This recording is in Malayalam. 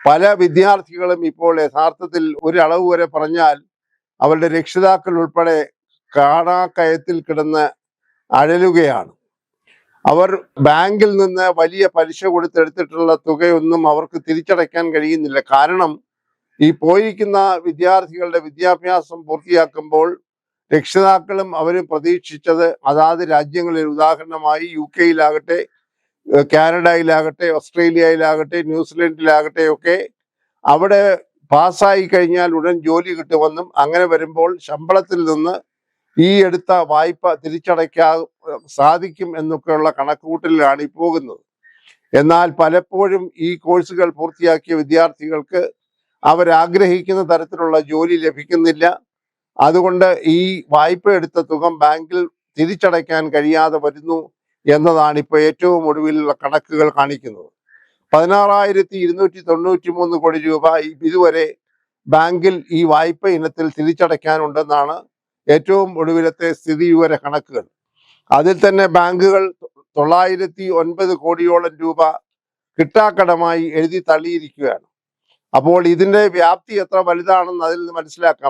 പല വിദ്യാർത്ഥികളും ഇപ്പോൾ യഥാർത്ഥത്തിൽ ഒരളവ് വരെ പറഞ്ഞാൽ അവരുടെ രക്ഷിതാക്കൾ ഉൾപ്പെടെ കാണാക്കയത്തിൽ കിടന്ന് അഴലുകയാണ്. അവർ ബാങ്കിൽ നിന്ന് വലിയ പലിശ കൊടുത്തെടുത്തിട്ടുള്ള തുകയൊന്നും അവർക്ക് തിരിച്ചടയ്ക്കാൻ കഴിയുന്നില്ല. കാരണം ഈ പോയിരിക്കുന്ന വിദ്യാർത്ഥികളുടെ വിദ്യാഭ്യാസം പൂർത്തിയാക്കുമ്പോൾ രക്ഷിതാക്കളും അവരും പ്രതീക്ഷിച്ചത് അതാത് രാജ്യങ്ങളിൽ, ഉദാഹരണമായി UK-യിലാകട്ടെ, കാനഡയിലാകട്ടെ, ഓസ്ട്രേലിയയിലാകട്ടെ, ന്യൂസിലൻഡിലാകട്ടെ ഒക്കെ അവിടെ പാസ്സായി കഴിഞ്ഞാൽ ഉടൻ ജോലി കിട്ടുമെന്നും അങ്ങനെ വരുമ്പോൾ ശമ്പളത്തിൽ നിന്ന് ഈ എടുത്ത വായ്പ തിരിച്ചടയ്ക്കാൻ സാധിക്കും എന്നൊക്കെയുള്ള കണക്കുകൂട്ടലിലാണ് ഈ പോകുന്നത്. എന്നാൽ പലപ്പോഴും ഈ കോഴ്സുകൾ പൂർത്തിയാക്കിയ വിദ്യാർത്ഥികൾക്ക് അവരാഗ്രഹിക്കുന്ന തരത്തിലുള്ള ജോലി ലഭിക്കുന്നില്ല. അതുകൊണ്ട് ഈ വായ്പ എടുത്ത തുക ബാങ്കിൽ തിരിച്ചടയ്ക്കാൻ കഴിയാതെ വരുന്നു എന്നതാണ് ഇപ്പോൾ ഏറ്റവും ഒടുവിലുള്ള കണക്കുകൾ കാണിക്കുന്നത്. 16,293 കോടി രൂപ ഇതുവരെ ബാങ്കിൽ ഈ വായ്പ ഇനത്തിൽ തിരിച്ചടയ്ക്കാനുണ്ടെന്നാണ് ഏറ്റവും ഒടുവിലത്തെ സ്ഥിതി വിവര കണക്കുകൾ. അതിൽ തന്നെ ബാങ്കുകൾ 909 കോടിയോളം രൂപ കിട്ടാക്കടമായി എഴുതി തള്ളിയിരിക്കുകയാണ്. അപ്പോൾ ഇതിന്റെ വ്യാപ്തി എത്ര വലുതാണെന്ന് അതിൽ നിന്ന് മനസ്സിലാക്കാം.